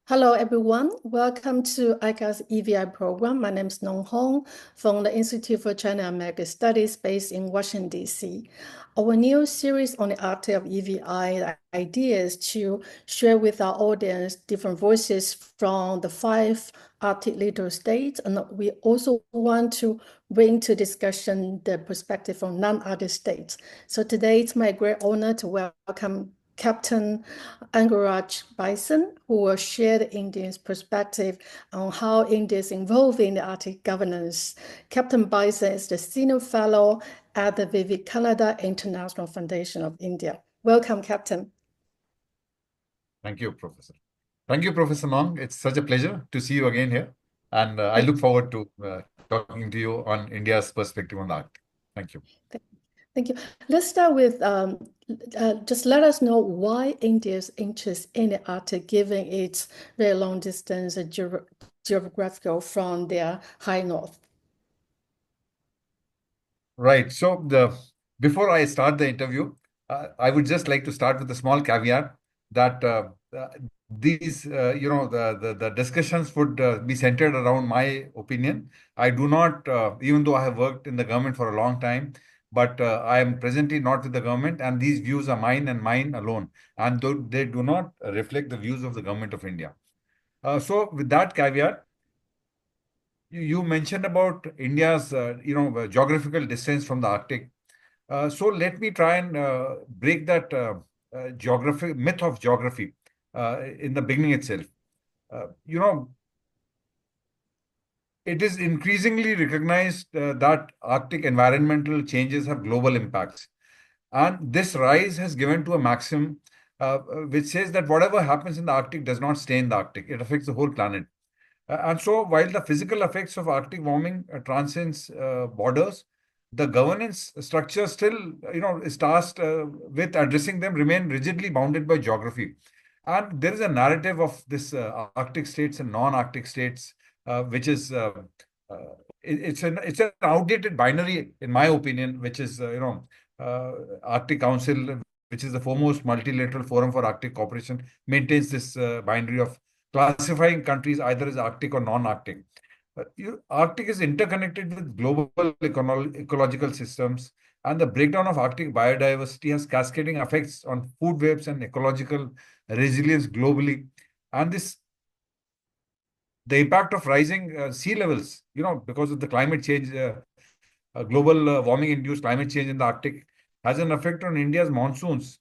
Hello, everyone. Welcome to ICAS EVI program. My name is Nong Hong from the Institute for China-American Studies based in Washington, D.C. Our new series on the Arctic of EVI, the idea is to share with our audience different voices from the 5 Arctic littoral states. And we also want to bring to discussion the perspective from non-Arctic states. So today it's my great honor to welcome Captain Anurag Bisen, who will share the India's perspective on how India is involved in the Arctic governance. Captain Bisen is the Senior Fellow at the Vivekananda International Foundation of India. Welcome, Captain. Thank you, Professor. Thank you, Professor Nong. It's such a pleasure to see you again here. And I look forward to talking to you on India's perspective on the Arctic. Thank you. Thank you. Let's start with just let us know why India's interest in the Arctic, given its very long distance geographical from the high north. Right. So before I start the interview, I would just like to start with a small caveat that these, the discussions would be centered around my opinion. I do not, even though I have worked in the government for a long time, but I am presently not with the government, and these views are mine and mine alone, and they do not reflect the views of the government of India. So with that caveat, you mentioned about India's, geographical distance from the Arctic. So let me try and break that myth of geography in the beginning itself. It is increasingly recognized that Arctic environmental changes have global impacts. And this rise has given to a maxim which says that whatever happens in the Arctic does not stay in the Arctic. It affects the whole planet. And so while the physical effects of Arctic warming transcends borders, the governance structure still, is tasked with addressing them, remain rigidly bounded by geography. And there is a narrative of this Arctic states and non-Arctic states, which is it's an outdated binary, in my opinion, which is Arctic Council, which is the foremost multilateral forum for Arctic cooperation, maintains this binary of classifying countries either as Arctic or non-Arctic. Arctic is interconnected with global ecological systems, and the breakdown of Arctic biodiversity has cascading effects on food webs and ecological resilience globally. And the impact of rising sea levels, because of the climate change, global warming-induced climate change in the Arctic, has an effect on India's monsoons.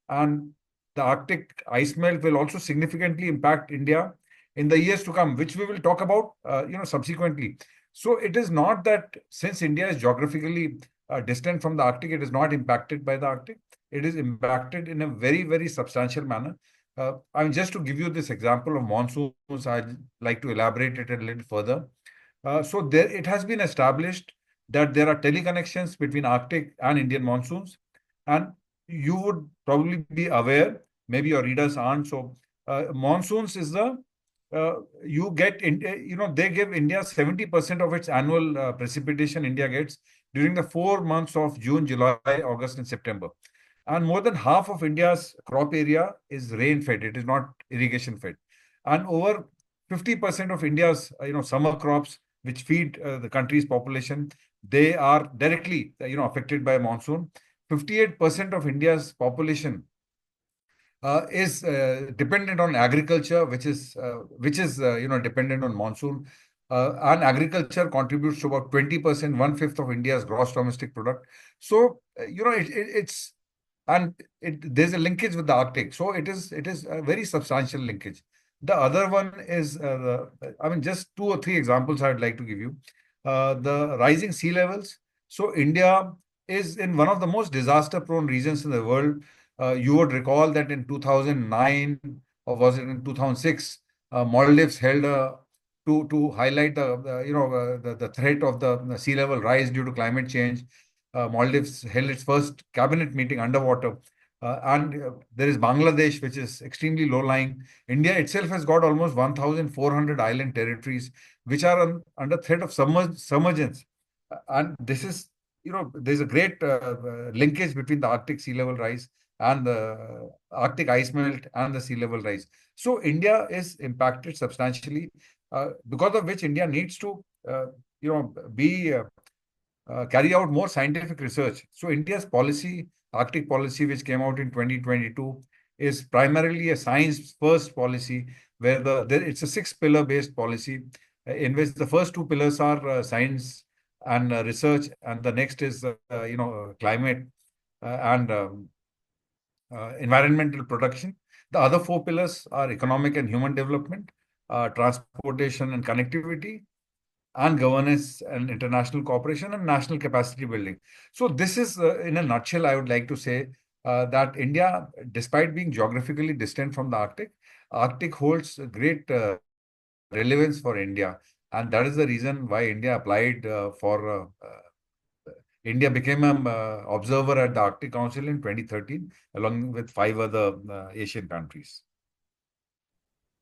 And the Arctic ice melt will also significantly impact India in the years to come, which we will talk about, subsequently. So it is not that since India is geographically distant from the Arctic, it is not impacted by the Arctic. It is impacted in a very, very substantial manner. I mean, just to give you this example of monsoons, I'd like to elaborate it a little further. So it has been established that there are teleconnections between Arctic and Indian monsoons, and you would probably be aware, maybe your readers aren't. So monsoons is you get, they give India 70% of its annual precipitation India gets during the 4 months of June, July, August, and September. And more than half of India's crop area is rain-fed. It is not irrigation-fed. And over 50% of India's, summer crops, which feed the country's population, they are directly, affected by monsoon. 58% of India's population is dependent on agriculture, which is dependent on monsoon. And agriculture contributes to about 20%, 1/5 of India's gross domestic product. So, there's a linkage with the Arctic. So it is a very substantial linkage. The other one is, just 2 or 3 examples I'd like to give you. The rising sea levels. So India is in one of the most disaster-prone regions in the world. You would recall that in 2009, or was it in 2006, Maldives held to highlight the threat of the sea level rise due to climate change. Maldives held its first cabinet meeting underwater. And there is Bangladesh, which is extremely low-lying. India itself has got almost 1,400 island territories, which are under threat of submergence. And this is, there's a great linkage between the Arctic sea level rise and the Arctic ice melt and the sea level rise. So India is impacted substantially, because of which India needs to, be carry out more scientific research. So India's policy, Arctic policy, which came out in 2022, is primarily a science-first policy where it's a six-pillar based policy in which the first two pillars are science and research, and the next is climate and environmental protection. The other four pillars are economic and human development, transportation and connectivity, and governance and international cooperation and national capacity building. So this is, in a nutshell, I would like to say that India, despite being geographically distant from the Arctic holds great relevance for India. And that is the reason why India applied India became an observer at the Arctic Council in 2013, along with five other Asian countries.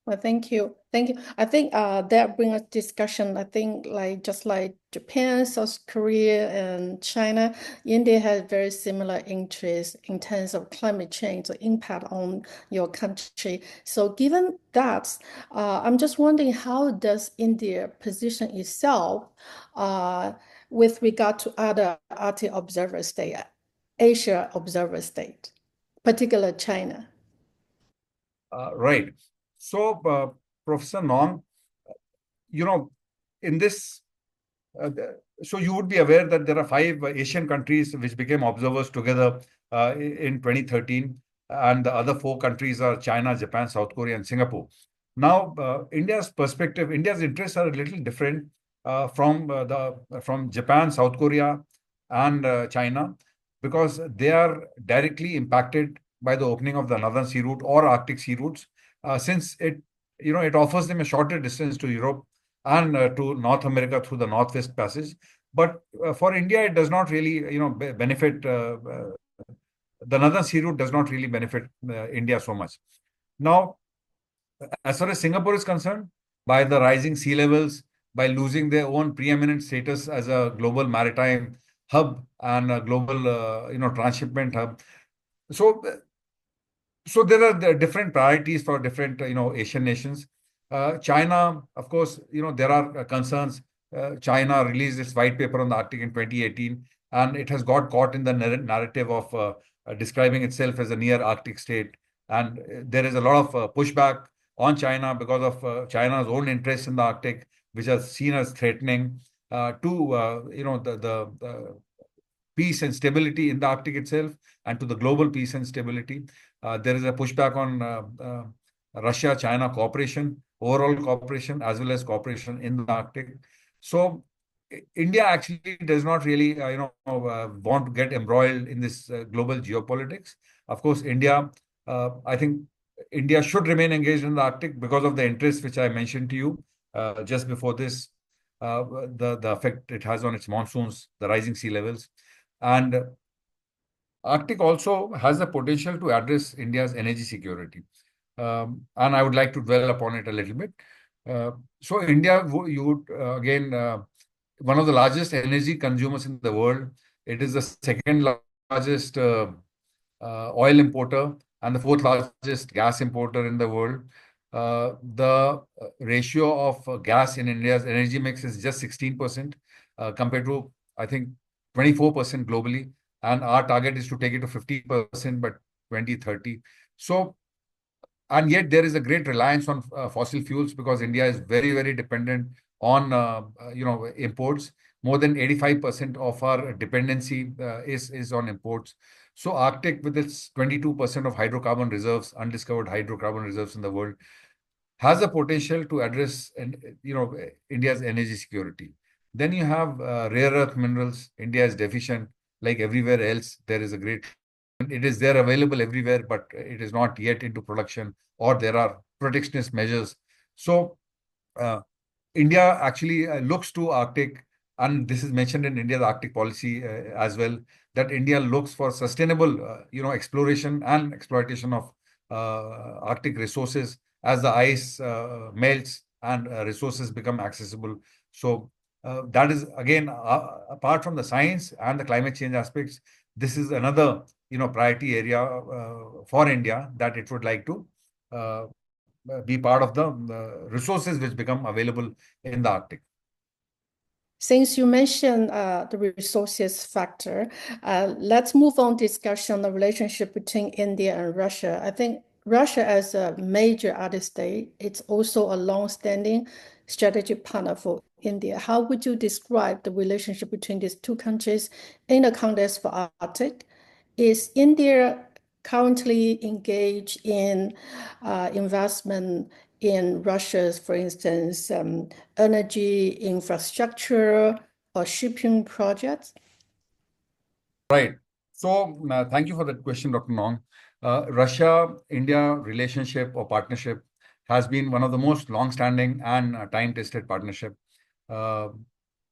Well, thank you. Thank you. I think that brings us discussion. I think just like Japan, South Korea, and China, India has very similar interests in terms of climate change, the impact on your country. So given that, I'm just wondering, how does India position itself with regard to other Arctic observer state, Asia observer state, particular China? Right. So, Professor Nong, you know, in this, uh, so you would be aware that there are five Asian countries which became observers together in 2013, and the other four countries are China, Japan, South Korea, and Singapore. Now, India's perspective, India's interests are a little different from Japan, South Korea, and China, because they are directly impacted by the opening of the Northern Sea Route or Arctic Sea Routes, since it offers them a shorter distance to Europe and to North America through the Northwest Passage. But for India, it does not really, benefit. The Northern Sea Route does not really benefit India so much. Now, as far as Singapore is concerned, by the rising sea levels, by losing their own preeminent status as a global maritime hub and a global, transshipment hub. So, so there are the different priorities for different, Asian nations. China, of course, there are concerns. China released its white paper on the Arctic in 2018, and it has got caught in the narrative of describing itself as a near Arctic state. And there is a lot of pushback on China because of China's own interests in the Arctic, which are seen as threatening to, the peace and stability in the Arctic itself and to the global peace and stability. There is a pushback on Russia-China cooperation, overall cooperation, as well as cooperation in the Arctic. So India actually does not really, want to get embroiled in this global geopolitics. Of course, I think India should remain engaged in the Arctic because of the interests which I mentioned to you just before this, the effect it has on its monsoons, the rising sea levels. And Arctic also has the potential to address India's energy security. And I would like to dwell upon it a little bit. So India, you would again, one of the largest energy consumers in the world. It is the second largest oil importer and the fourth largest gas importer in the world. The ratio of gas in India's energy mix is just 16% compared to, I think, 24% globally. And our target is to take it to 50% by 2030. So, and yet there is a great reliance on fossil fuels because India is very, very dependent on, imports. More than 85% of our dependency is on imports. So Arctic, with its 22% of hydrocarbon reserves, undiscovered hydrocarbon reserves in the world, has the potential to address India's energy security. Then you have rare earth minerals. India is deficient, like everywhere else. There is a great, it is there available everywhere, but it is not yet into production, or there are protectionist measures. So uh, India actually looks to Arctic, and this is mentioned in India's Arctic policy as well, that India looks for sustainable, exploration and exploitation of Arctic resources as the ice melts and resources become accessible. So that is again, apart from the science and the climate change aspects, this is another, priority area for India, that it would like to uh, be part of the resources which become available in the Arctic. Since you mentioned the resources factor, let's move on discussion the relationship between India and Russia. I think Russia as a major Arctic state, it's also a long-standing strategic partner for India. How would you describe the relationship between these two countries in the context for Arctic? Is India currently engaged in investment in Russia's, for instance, energy infrastructure or shipping projects? Right. So, thank you for that question, Dr. Nong. Russia-India relationship or partnership has been one of the most long-standing and time-tested partnership uh,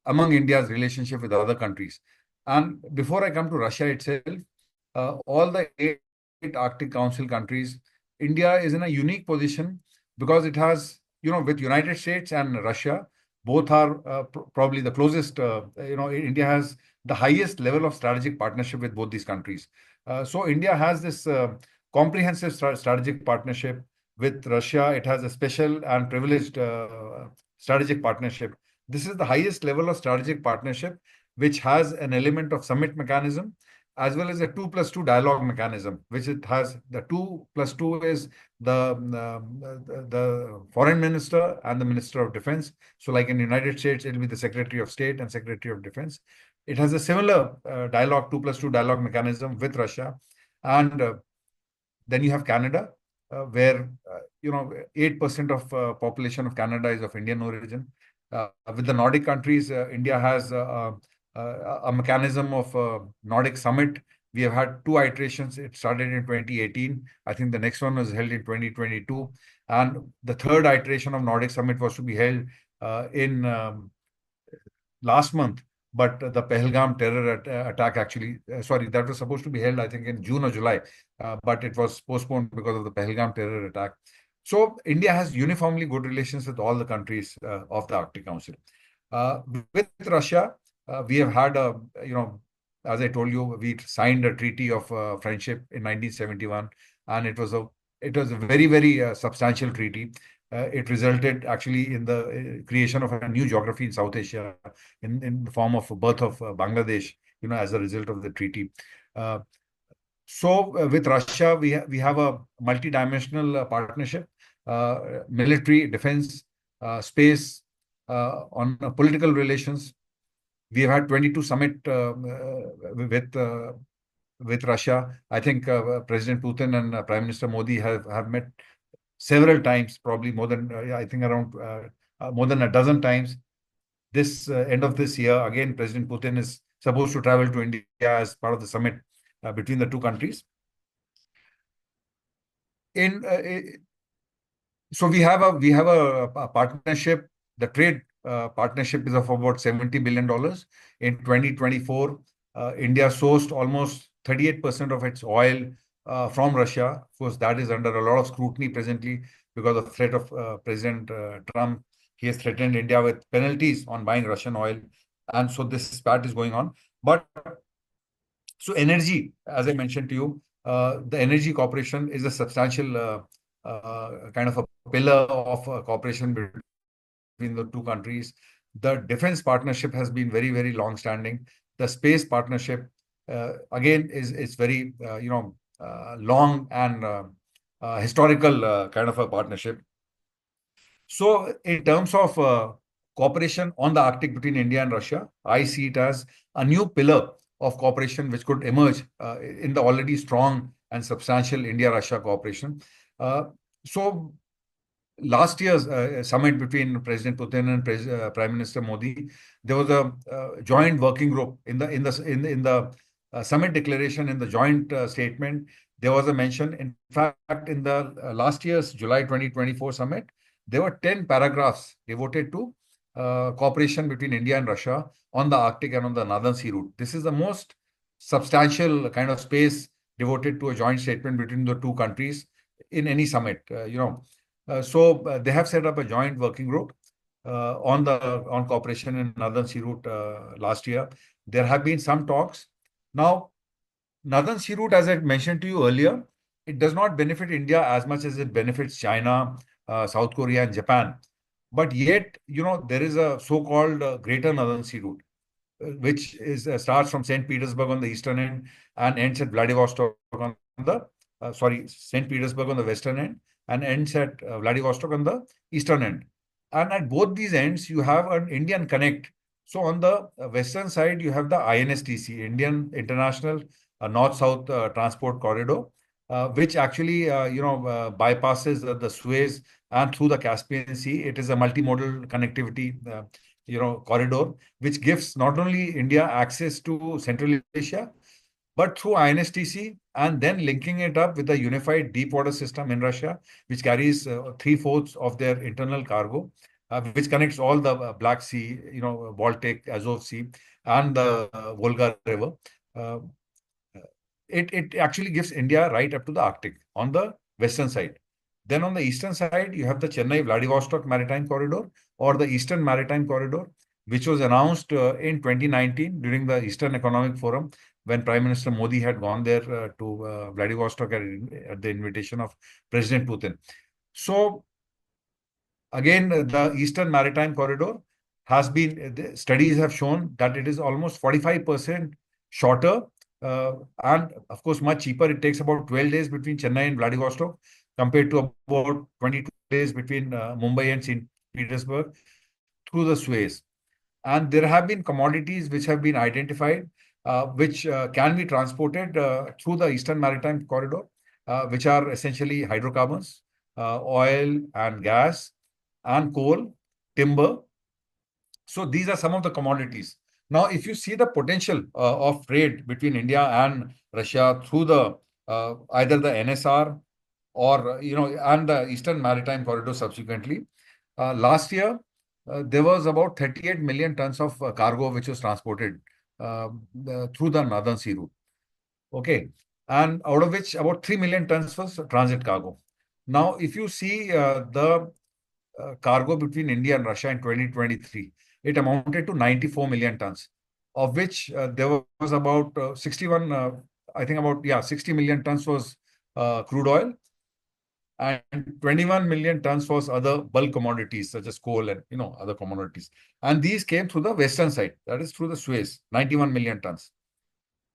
among India's relationship with other countries. And before I come to Russia itself, all the eight Arctic Council countries, India is in a unique position because it has, with United States and Russia, both are probably the closest. India has the highest level of strategic partnership with both these countries. So India has this comprehensive strategic partnership with Russia. It has a special and privileged strategic partnership. This is the highest level of strategic partnership, which has an element of summit mechanism as well as a 2+2 dialogue mechanism, which it has. The 2+2 is the foreign minister and the minister of defense. So like in the United States, it'll be the Secretary of State and Secretary of Defense. It has a similar dialogue, 2+2 dialogue mechanism with Russia. And then you have Canada, where 8% of population of Canada is of Indian origin. With the Nordic countries, India has a mechanism of Nordic Summit. We have had two iterations. It started in 2018. I think the next one was held in 2022. And the third iteration of Nordic Summit was to be held in last month. But the Pahalgam terror attack actually, sorry, that was supposed to be held, I think, in June or July, but it was postponed because of the Pahalgam terror attack. So India has uniformly good relations with all the countries of the Arctic Council. With Russia, we have had as I told you, we signed a treaty of friendship in 1971, and it was a very, very substantial treaty. It resulted actually in the creation of a new geography in South Asia in the form of birth of Bangladesh, as a result of the treaty. So with Russia, we have a multidimensional partnership, military, defense, space, on political relations. We have had 22 summit with Russia. I think President Putin and Prime Minister Modi have met several times, probably more than I think around more than a dozen times. This end of this year, again, President Putin is supposed to travel to India as part of the summit between the two countries. So we have a partnership. The trade partnership is of about $70 billion. In 2024, India sourced almost 38% of its oil from Russia. Of course, that is under a lot of scrutiny presently because of the threat of President Trump. He has threatened India with penalties on buying Russian oil. And so this spat is going on. But so energy, as I mentioned to you, the energy cooperation is a substantial kind of a pillar of cooperation between the two countries. The defense partnership has been very, very long-standing. The space partnership, again, is very, long and historical kind of a partnership. So in terms of cooperation on the Arctic between India and Russia, I see it as a new pillar of cooperation which could emerge in the already strong and substantial India-Russia cooperation. So last year's summit between President Putin and Prime Minister Modi, there was a joint working group in the summit declaration, in the joint statement. There was a mention. In fact, in the last year's July 2024 summit, there were 10 paragraphs devoted to cooperation between India and Russia on the Arctic and on the Northern Sea route. This is the most substantial kind of space devoted to a joint statement between the two countries in any summit. So they have set up a joint working group on cooperation in Northern Sea route last year. There have been some talks. Now, Northern Sea Route, as I mentioned to you earlier, it does not benefit India as much as it benefits China, South Korea, and Japan. But yet, there is a so-called Greater Northern Sea Route, which is starts from St. Petersburg on the eastern end and ends at Vladivostok on the St. Petersburg on the western end and ends at Vladivostok on the eastern end. And at both these ends, you have an Indian connect. So on the western side, you have the INSTC, Indian International North-South Transport Corridor, which actually bypasses the Suez and through the Caspian Sea. It is a multimodal connectivity corridor which gives not only India access to Central Asia, but through INSTC and then linking it up with the unified deep water system in Russia, which carries three-fourths of their internal cargo, which connects all the Black Sea, Baltic, Azov Sea, and the Volga River. Uh, it actually gives India right up to the Arctic on the western side. Then on the eastern side, you have the Chennai-Vladivostok Maritime Corridor or the Eastern Maritime Corridor, which was announced in 2019 during the Eastern Economic Forum when Prime Minister Modi had gone there to Vladivostok at the invitation of President Putin. So again, the Eastern Maritime Corridor has been, the studies have shown that it is almost 45% shorter and, of course, much cheaper. It takes about 12 days between Chennai and Vladivostok compared to about 22 days between Mumbai and St. Petersburg through the Suez. And there have been commodities which have been identified, which can be transported through the Eastern Maritime Corridor, which are essentially hydrocarbons, oil and gas, and coal, timber. So these are some of the commodities. Now, if you see the potential of trade between India and Russia through the either the NSR or and the Eastern Maritime Corridor subsequently, last year there was about 38 million tons of cargo which was transported through the Northern Sea route. Okay, and out of which about 3 million tons was transit cargo. Now, if you see the cargo between India and Russia in 2023, it amounted to 94 million tons, of which there was about 61, I think about, 60 million tons was crude oil and 21 million tons was other bulk commodities such as coal and, other commodities. And these came through the western side, that is through the Suez, 91 million tons.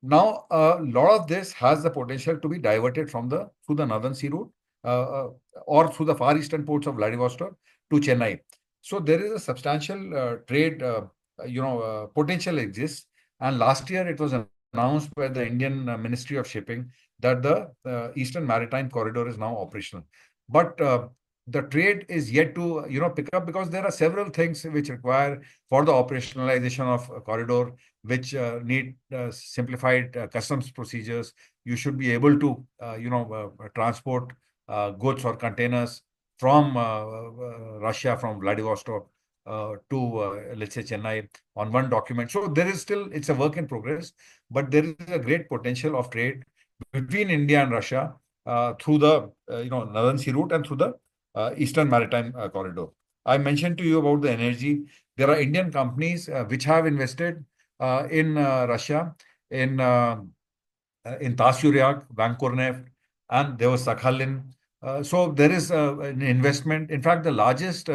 Now, a lot of this has the potential to be diverted through the Northern Sea route uh, uh, or through the far eastern ports of Vladivostok to Chennai. So there is a substantial trade, potential exists. And last year it was announced by the Indian Ministry of Shipping that the Eastern Maritime Corridor is now operational. But the trade is yet to, pick up because there are several things which require for the operationalization of a corridor which need simplified customs procedures. You should be able to, transport goods or containers from Russia, from Vladivostok to, let's say, Chennai on one document. So there is still, it's a work in progress, but there is a great potential of trade between India and Russia through the, Northern Sea route and through the Eastern Maritime Corridor. I mentioned to you about the energy. There are Indian companies which have invested in Russia, in Tasyuryak, Vankorneft, and there was Sakhalin. So there is an investment. In fact, the largest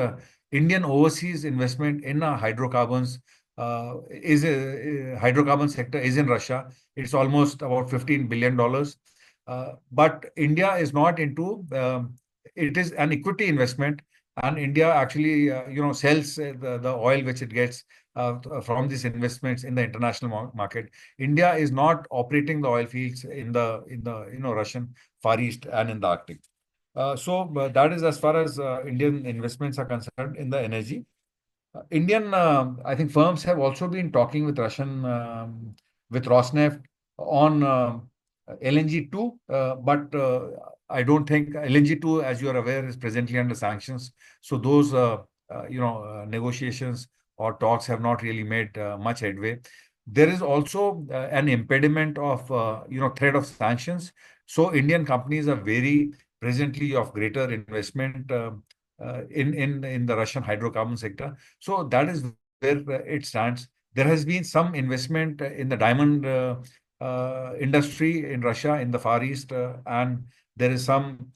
Indian overseas investment in hydrocarbons hydrocarbon sector is in Russia. It's almost about $15 billion. But India is not into, it is an equity investment. And India actually, sells the oil which it gets from these investments in the international market. India is not operating the oil fields in the Russian Far East and in the Arctic. So that is as far as Indian investments are concerned in the energy. Indian, I think firms have also been talking with with Rosneft on LNG2, but I don't think LNG2, as you are aware, is presently under sanctions. So those, negotiations or talks have not really made much headway. There is also an impediment of, threat of sanctions. So Indian companies are very presently of greater investment in the Russian hydrocarbon sector. So that is where it stands. There has been some investment in the diamond industry in Russia, in the Far East, and there is some,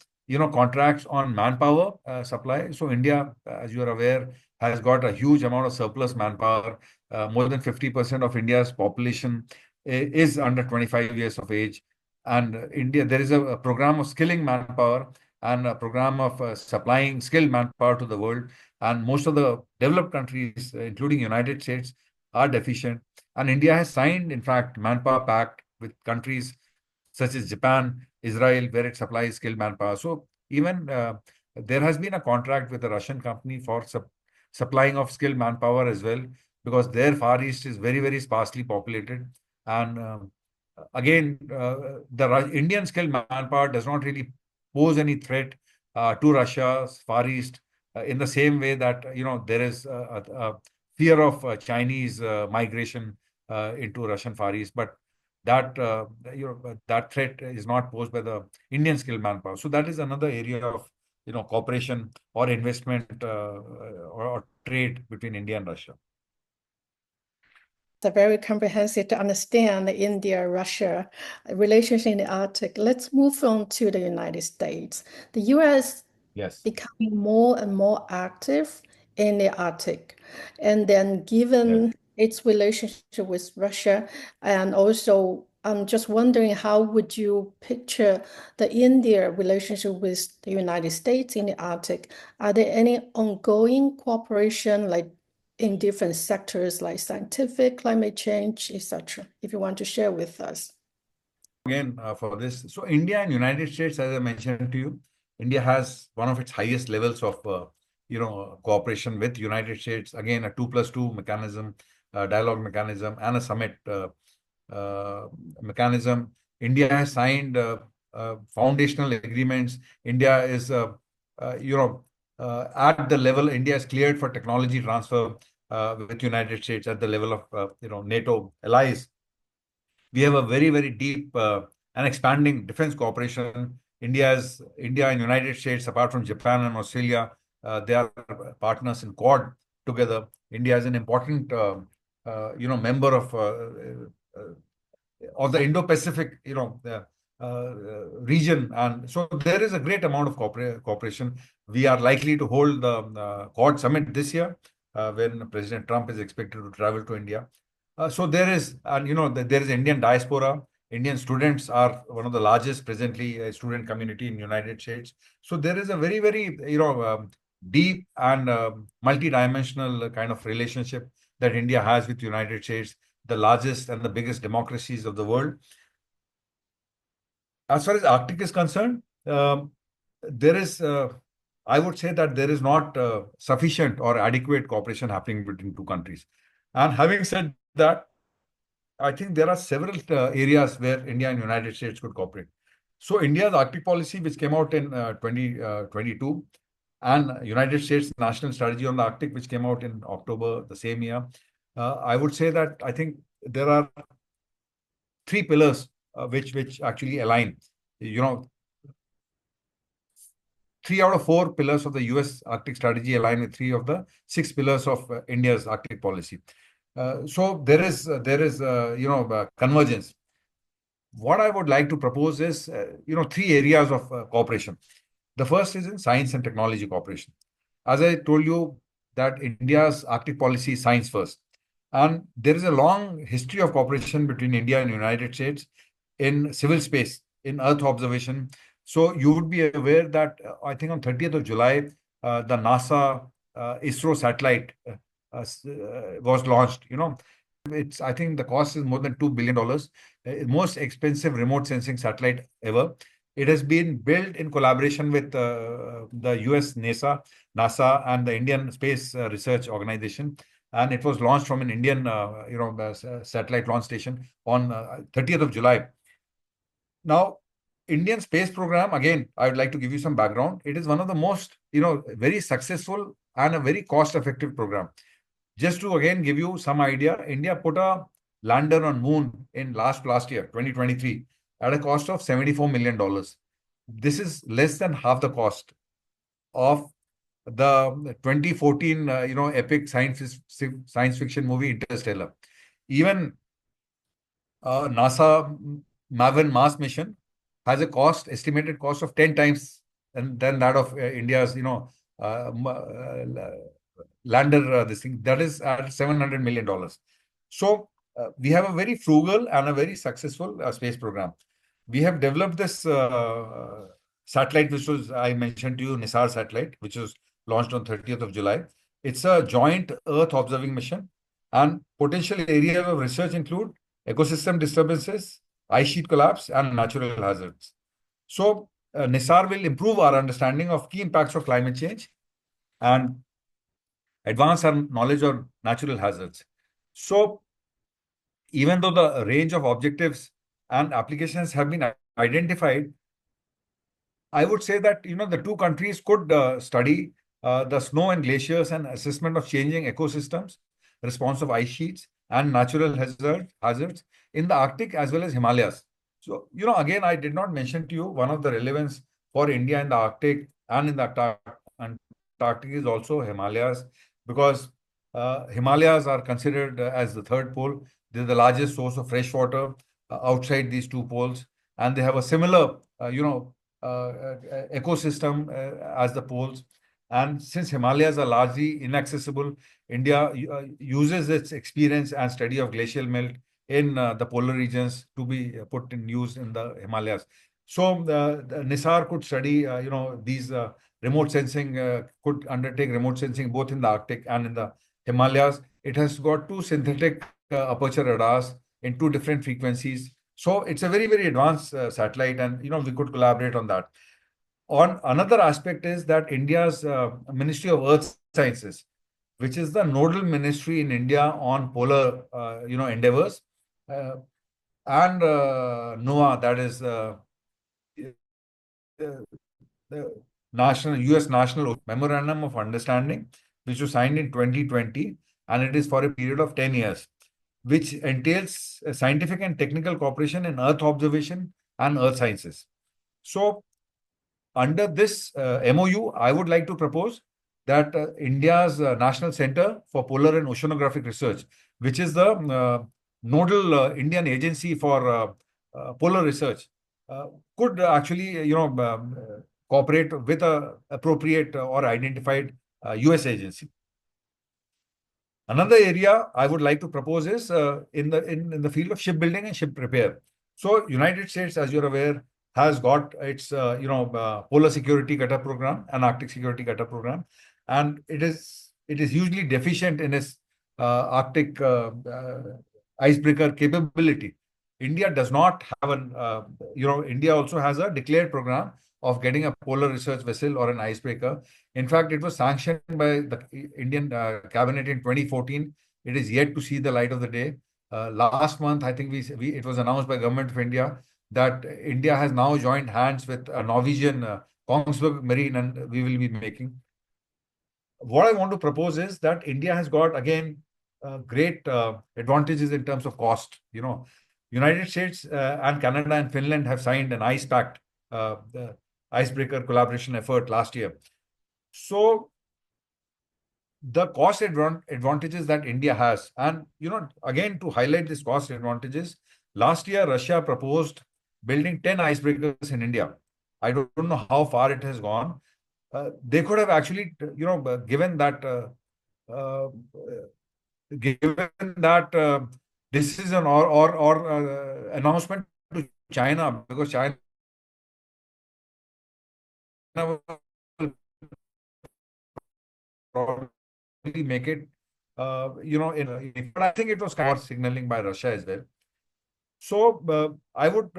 contracts on manpower supply. So India, as you are aware, has got a huge amount of surplus manpower. More than 50% of India's population is under 25 years of age. And India, there is a program of skilling manpower and a program of supplying skilled manpower to the world. And most of the developed countries, including United States, are deficient. And India has signed, in fact, Manpower Pact with countries such as Japan, Israel, where it supplies skilled manpower. So even there has been a contract with a Russian company for supplying of skilled manpower as well, because their Far East is very, very sparsely populated. And again, the Indian skilled manpower does not really pose any threat to Russia's Far East in the same way that, there is a fear of Chinese migration into Russian Far East. But that that threat is not posed by the Indian skilled manpower. So that is another area of cooperation or investment or trade between India and Russia. It's very comprehensive to understand the India-Russia relationship in the Arctic. Let's move on to the United States. The U.S. Yes. becoming more and more active in the Arctic. And then given its relationship with Russia, and also I'm just wondering, how would you picture the India relationship with the United States in the Arctic? Are there any ongoing cooperation, like in different sectors like scientific, climate change, etc.? If you want to share with us. Again, for this, so India and United States, as I mentioned to you, India has one of its highest levels of cooperation with United States. Again, a 2+2 mechanism, dialogue mechanism, and a summit mechanism. India has signed foundational agreements. India is at the level, India is cleared for technology transfer with United States at the level of NATO allies. We have a very, very deep and expanding defense cooperation. India and United States, apart from Japan and Australia, they are partners in Quad together. India is an important member of the Indo-Pacific region, and so there is a great amount of cooperation. We are likely to hold the Quad summit this year, when President Trump is expected to travel to India. So there is, and there is Indian diaspora. Indian students are one of the largest presently student community in United States. So there is a very, very deep and multi-dimensional kind of relationship that India has with United States, the largest and the biggest democracies of the world. As far as Arctic is concerned, there is, I would say that there is not sufficient or adequate cooperation happening between two countries. And having said that, I think there are several areas where India and United States could cooperate. So India's Arctic policy, which came out in 2022, and United States National Strategy on the Arctic, which came out in October the same year, I would say that I think there are three pillars which actually align. 3 out of 4 pillars of the US Arctic strategy align with 3 of the 6 pillars of India's Arctic policy. So there is convergence. What I would like to propose is 3 areas of cooperation. The first is in science and technology cooperation. As I told you, that India's Arctic policy is science first, and there is a long history of cooperation between India and United States in civil space, in Earth observation. So you would be aware that I think on 30th of July, the NASA ISRO satellite was launched. I think the cost is more than $2 billion. Most expensive remote sensing satellite ever. It has been built in collaboration with the US NASA and the Indian Space Research Organization. And it was launched from an Indian satellite launch station on 30th of July. Now, Indian space program, again, I would like to give you some background. It is one of the most, very successful and a very cost-effective program. Just to again give you some idea, India put a lander on moon in last year, 2023, at a cost of $74 million. This is less than half the cost of the 2014, epic science fiction movie Interstellar. Even NASA Maven Mars mission has a estimated cost of 10 times than that of India's, lander, this thing, that is at $700 million. So we have a very frugal and a very successful space program. We have developed this satellite, which was, I mentioned to you, NISAR satellite, which was launched on 30th of July. It's a joint Earth observing mission, and potential areas of research include ecosystem disturbances, ice sheet collapse, and natural hazards. So, NISAR will improve our understanding of key impacts of climate change and advance our knowledge on natural hazards. So, even though the range of objectives and applications have been identified, I would say that the two countries could study the snow and glaciers and assessment of changing ecosystems, response of ice sheets, and natural hazards in the Arctic as well as Himalayas. So, again, I did not mention to you one of the relevance for India in the Arctic and in the Antarctic is also Himalayas, because Himalayas are considered as the third pole. They're the largest source of fresh water outside these two poles, and they have a similar, ecosystem as the poles. And since Himalayas are largely inaccessible, India uses its experience and study of glacial melt in the polar regions to be put in use in the Himalayas. So the NISAR could study, these remote sensing, could undertake remote sensing both in the Arctic and in the Himalayas. It has got two synthetic aperture radars in two different frequencies. So it's a very, very advanced satellite, and we could collaborate on that. On another aspect is that India's Ministry of Earth Sciences, which is the nodal ministry in India on polar, endeavors, and NOAA, that is the U.S. National Memorandum of Understanding, which was signed in 2020, and it is for a period of 10 years, which entails scientific and technical cooperation in Earth observation and Earth sciences. So, under this MOU, I would like to propose that India's National Center for Polar and Oceanographic Research, which is the nodal Indian agency for polar research, could actually, cooperate with a appropriate or identified US agency. Another area I would like to propose is in the field of shipbuilding and ship repair. So, United States, as you're aware, has got its polar security cutter program and Arctic security cutter program, and it is hugely deficient in its Arctic icebreaker capability. India does not have an India also has a declared program of getting a polar research vessel or an icebreaker. In fact, it was sanctioned by the Indian cabinet in 2014. It is yet to see the light of the day. Last month, I think it was announced by Government of India that India has now joined hands with a Norwegian Kongsberg Marine, and we will be making. What I want to propose is that India has got, again, great advantages in terms of cost. United States and Canada and Finland have signed an ice pact, the icebreaker collaboration effort last year. So the cost advantages that India has, and again, to highlight these cost advantages, last year Russia proposed building 10 icebreakers in India. I don't know how far it has gone. They could have actually, given that decision or announcement to China, because China will probably make it, but I think it was kind of signaling by Russia as well. So I would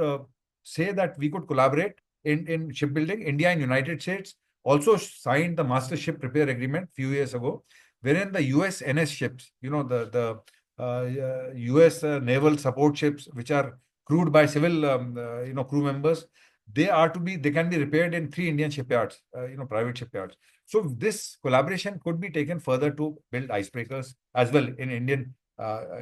say that we could collaborate in shipbuilding. India and United States also signed the Master Ship Repair Agreement a few years ago, wherein the USNS ships, the US naval support ships, which are crewed by civil, crew members, they can be repaired in 3 Indian shipyards, private shipyards. So this collaboration could be taken further to build icebreakers as well in Indian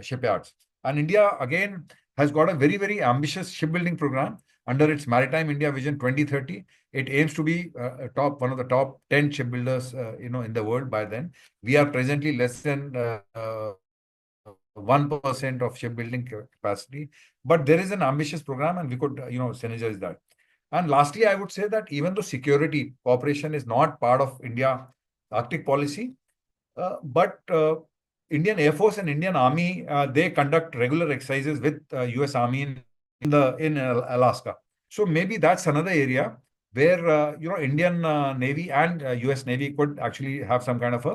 shipyards. And India, again, has got a very, very ambitious shipbuilding program under its Maritime India Vision 2030. It aims to be one of the top 10 shipbuilders, in the world by then. We are presently less than 1% of shipbuilding capacity. But there is an ambitious program, and we could, synergize that. And lastly, I would say that even though security cooperation is not part of India Arctic policy, but Indian Air Force and Indian Army, they conduct regular exercises with US Army in Alaska. So maybe that's another area where Indian Navy and US Navy could actually have some kind of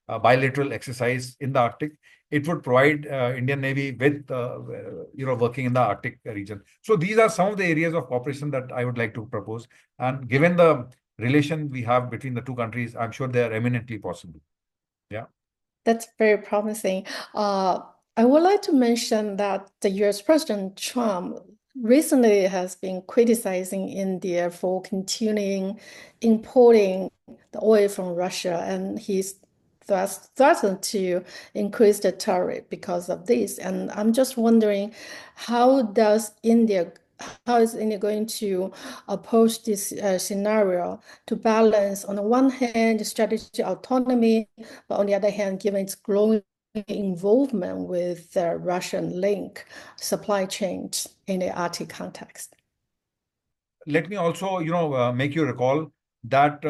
a bilateral exercise in the Arctic. It would provide Indian Navy with working in the Arctic region. So these are some of the areas of cooperation that I would like to propose. And given the relation we have between the two countries, I'm sure they are eminently possible. Yeah. That's very promising. I would like to mention that the US President Trump recently has been criticizing India for continuing importing the oil from Russia, and he's threatened to increase the tariff because of this. And I'm just wondering, how does India, how is India going to approach this scenario to balance, on the one hand, the strategic autonomy, but on the other hand, given its growing involvement with the Russian link supply chains in the Arctic context? Let me also, make you recall that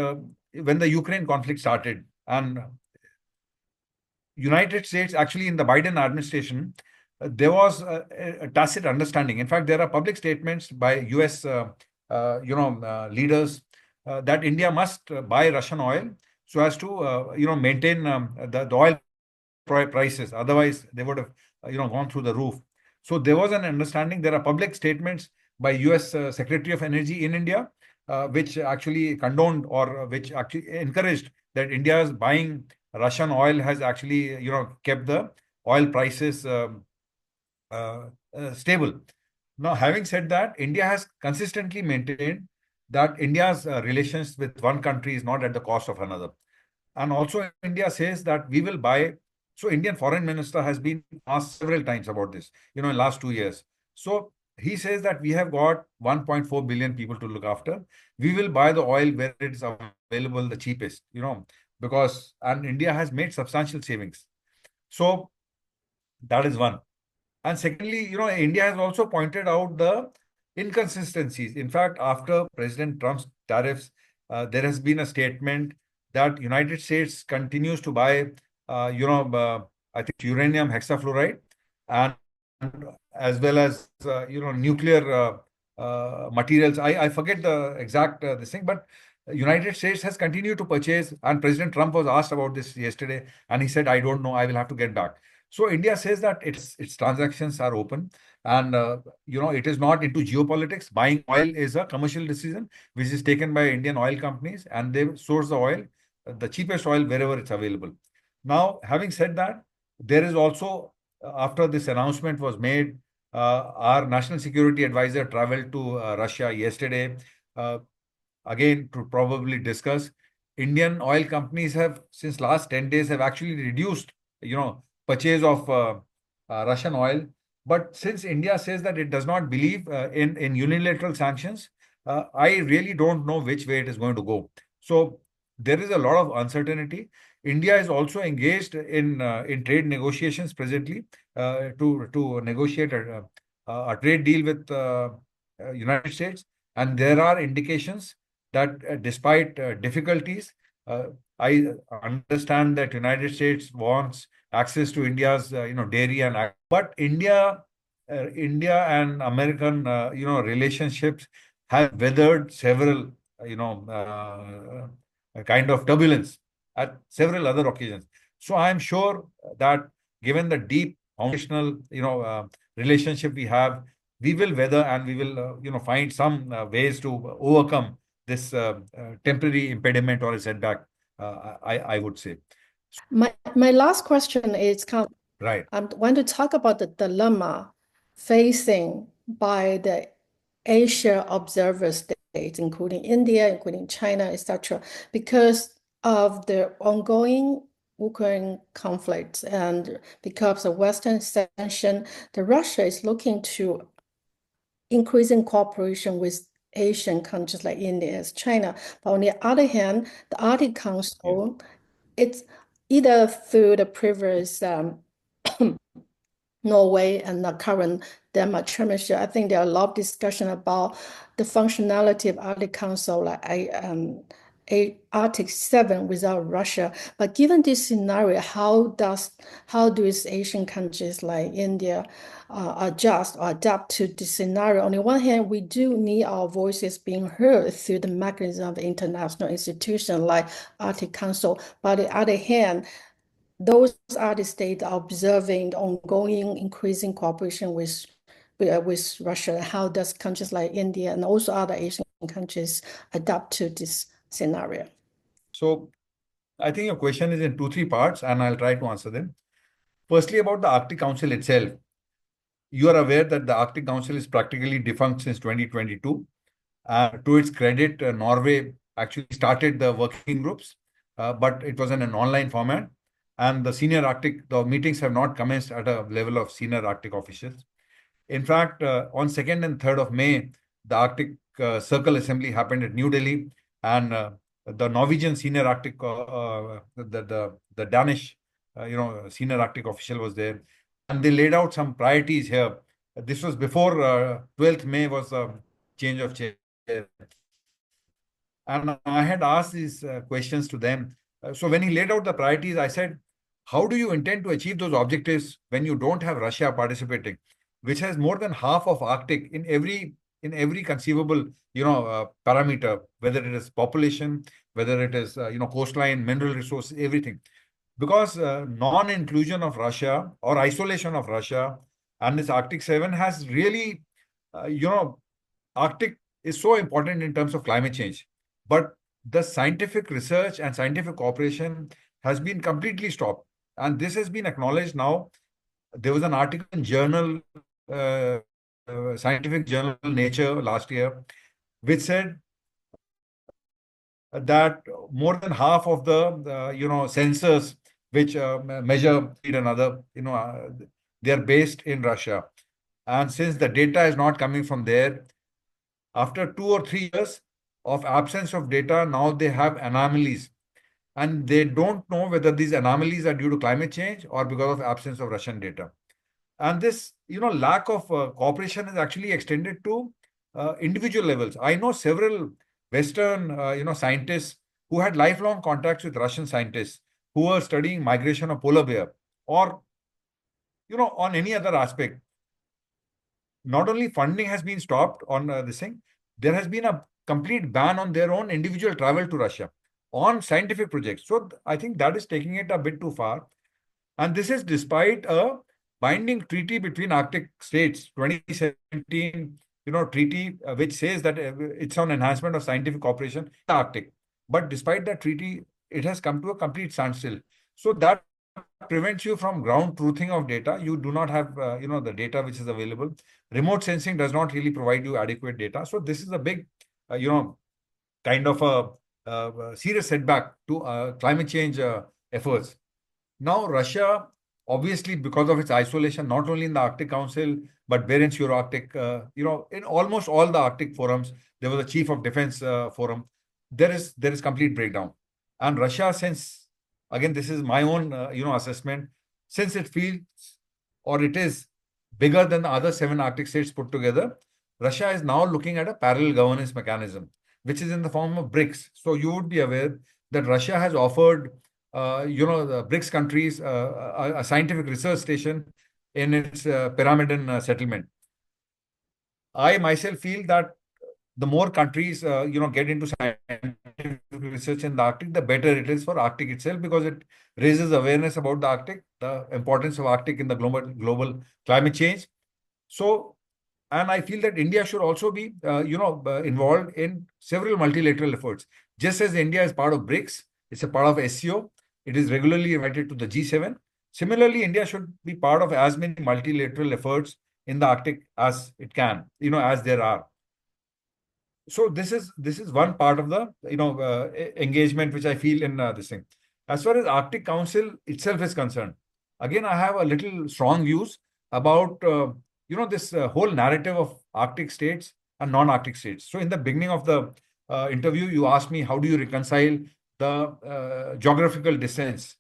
when the Ukraine conflict started, and United States, actually in the Biden administration, there was a tacit understanding. In fact, there are public statements by US, leaders that India must buy Russian oil so as to, maintain the oil prices. Otherwise, they would have, gone through the roof. So there was an understanding. There are public statements by US Secretary of Energy in India, which actually condoned or which actually encouraged that India's buying Russian oil has actually, kept the oil prices stable. Now, having said that, India has consistently maintained that India's relations with one country is not at the cost of another. And also, India says that we will buy. So, Indian Foreign Minister has been asked several times about this, in last 2 years. So, he says that we have got 1.4 billion people to look after. We will buy the oil where it is available the cheapest, because and India has made substantial savings. So, that is one. And secondly, India has also pointed out the inconsistencies. In fact, after President Trump's tariffs, there has been a statement that United States continues to buy, I think uranium hexafluoride, and as well as nuclear materials. I forget the exact this thing, but United States has continued to purchase. And President Trump was asked about this yesterday, and he said, "I don't know. I will have to get back." So India says that its transactions are open, and it is not into geopolitics. Buying oil is a commercial decision which is taken by Indian oil companies, and they source the oil, the cheapest oil wherever it's available. Now, having said that, there is also after this announcement was made, our national security advisor traveled to Russia yesterday, uh, again to probably discuss. Indian oil companies have, since last 10 days, have actually reduced, purchase of Russian oil. But since India says that it does not believe in unilateral sanctions, I really don't know which way it is going to go. So there is a lot of uncertainty. India is also engaged in trade negotiations presently to negotiate a trade deal with United States, and there are indications that despite difficulties, uh, I understand that United States wants access to India's dairy and but India and American relationships have weathered several kind of turbulence at several other occasions. So I am sure that given the deep foundational relationship we have, we will weather and we will find some ways to overcome this temporary impediment or a setback. I would say. My last question is Right. I want to talk about the dilemma facing by the Asia observer states, including India, including China, etc., because of the ongoing Ukraine conflict and because of Western sanction, the Russia is looking to increasing cooperation with Asian countries like India as China. But on the other hand, the Arctic Council, it's either through the previous Norway and the current Denmark chairmanship, I think there are a lot of discussion about the functionality of Arctic Council, like Arctic 7 without Russia. But given this scenario, how do these Asian countries like India adjust or adapt to this scenario? On the one hand, we do need our voices being heard through the mechanism of international institutions like Arctic Council. But on the other hand, those are the states observing the ongoing increasing cooperation with Russia. How does countries like India and also other Asian countries adapt to this scenario? So I think your question is in two, three parts, and I'll try to answer them. Firstly, about the Arctic Council itself. You are aware that the Arctic Council is practically defunct since 2022. To its credit, Norway actually started the working groups, but it was in an online format. And the meetings have not commenced at a level of senior Arctic officials. In fact, on 2nd and 3rd of May, the Arctic Circle Assembly happened at New Delhi, and the Norwegian senior Arctic, the Danish, senior Arctic official was there, and they laid out some priorities here. This was before 12th May was a change of chair. And I had asked these questions to them. So when he laid out the priorities, I said, how do you intend to achieve those objectives when you don't have Russia participating, which has more than half of Arctic in every conceivable parameter, whether it is population, whether it is coastline, mineral resources, everything. Because non-inclusion of Russia or isolation of Russia and this Arctic 7 has really, Arctic is so important in terms of climate change. But the scientific research and scientific cooperation has been completely stopped. And this has been acknowledged now. There was an article in scientific journal Nature last year, which said that more than half of the sensors which measure speed and other, they are based in Russia. And since the data is not coming from there, after 2 or 3 years of absence of data, now they have anomalies. And they don't know whether these anomalies are due to climate change or because of absence of Russian data. And this, lack of cooperation is actually extended to individual levels. I know several Western, scientists who had lifelong contacts with Russian scientists who were studying migration of polar bear or, on any other aspect. Not only funding has been stopped on this thing, there has been a complete ban on their own individual travel to Russia on scientific projects. So I think that is taking it a bit too far. And this is despite a binding treaty between Arctic states, 2017, treaty which says that it's on enhancement of scientific cooperation in the Arctic. But despite that treaty, it has come to a complete standstill. So that prevents you from ground truthing of data. You do not have, the data which is available. Remote sensing does not really provide you adequate data. So this is a big, kind of a serious setback to climate change efforts. Now, Russia, obviously, because of its isolation, not only in the Arctic Council, but Barents Euro-Arctic, in almost all the Arctic forums, there was a chief of defense forum. There is complete breakdown. And Russia, since, again, this is my own, assessment, since it feels or it is bigger than the other 7 Arctic states put together, Russia is now looking at a parallel governance mechanism, which is in the form of BRICS. So you would be aware that Russia has offered the BRICS countries a scientific research station in its Pyramidan settlement. I myself feel that the more countries get into scientific research in the Arctic, the better it is for Arctic itself, because it raises awareness about the Arctic, the importance of Arctic in the global climate change. So, and I feel that India should also be involved in several multilateral efforts. Just as India is part of BRICS, it's a part of SCO. It is regularly invited to the G7. Similarly, India should be part of as many multilateral efforts in the Arctic as it can, as there are. So this is one part of the engagement which I feel in this thing. As far as Arctic Council itself is concerned, again I have a little strong views about this whole narrative of Arctic states and non-Arctic states. So in the beginning of the interview, you asked me how do you reconcile the geographical distance,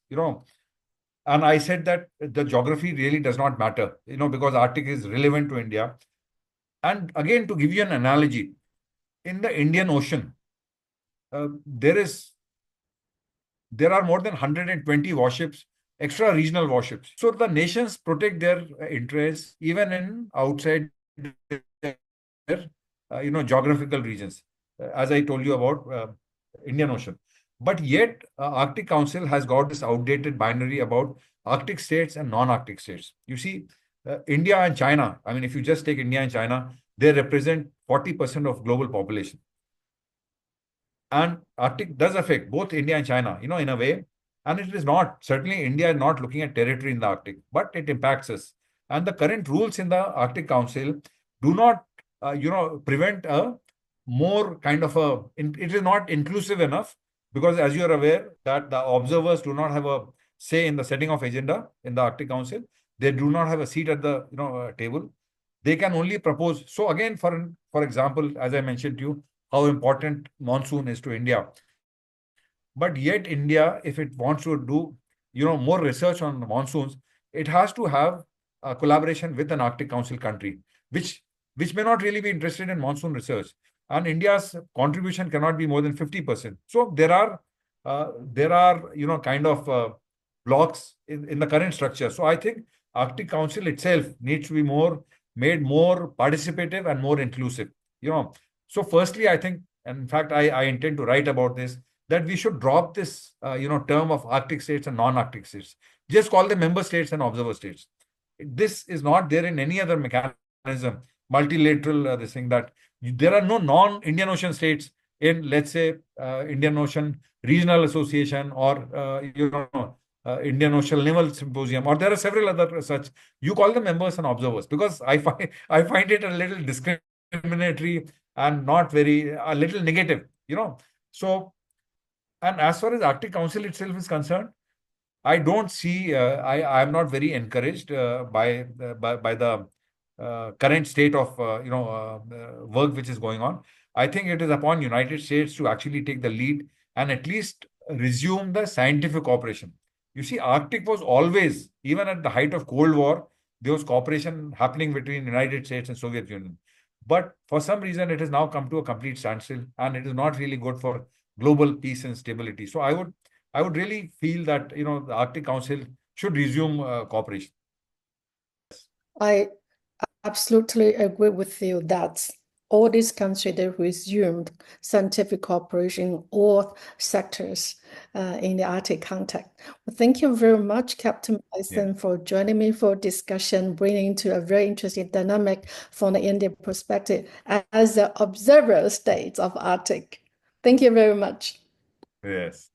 And I said that the geography really does not matter, because Arctic is relevant to India. And again, to give you an analogy, in the Indian Ocean, there are more than 120 warships, extra regional warships. So the nations protect their interests even in outside their, geographical regions, as I told you about Indian Ocean. But yet, Arctic Council has got this outdated binary about Arctic states and non-Arctic states. You see, India and China, I mean, if you just take India and China, they represent 40% of global population. And Arctic does affect both India and China, in a way. And it is not, certainly India is not looking at territory in the Arctic, but it impacts us. And the current rules in the Arctic Council do not, prevent a more kind of it is not inclusive enough, because as you are aware that the observers do not have a say in the setting of agenda in the Arctic Council. They do not have a seat at the, table. They can only propose. So again, for example, as I mentioned to you, how important monsoon is to India. But yet India, if it wants to do, more research on monsoons, it has to have a collaboration with an Arctic Council country, which may not really be interested in monsoon research. And India's contribution cannot be more than 50%. So there are, kind of blocks in the current structure. So I think Arctic Council itself needs to be made more participative and more inclusive. So firstly, I think, and in fact, I intend to write about this, that we should drop this, term of Arctic states and non-Arctic states. Just call them member states and observer states. This is not there in any other mechanism, multilateral, this thing, that there are no non-Indian Ocean states in, let's say, Indian Ocean Regional Association or, Indian Ocean Naval Symposium, or there are several other such. You call them members and observers, because I find it a little discriminatory and not a little negative, So, and as far as Arctic Council itself is concerned, I don't see, I am not very encouraged by the current state of, work which is going on. I think it is upon United States to actually take the lead and at least resume the scientific cooperation. You see, Arctic was always, even at the height of Cold War, there was cooperation happening between United States and Soviet Union. But for some reason, it has now come to a complete standstill, and it is not really good for global peace and stability. So I would really feel that, the Arctic Council should resume cooperation. I absolutely agree with you that all these countries, they resumed scientific cooperation in all sectors in the Arctic context. Well, thank you very much, Captain Bisen, for joining me for discussion, bringing to a very interesting dynamic from the Indian perspective as the observer state of Arctic. Thank you very much. Yes.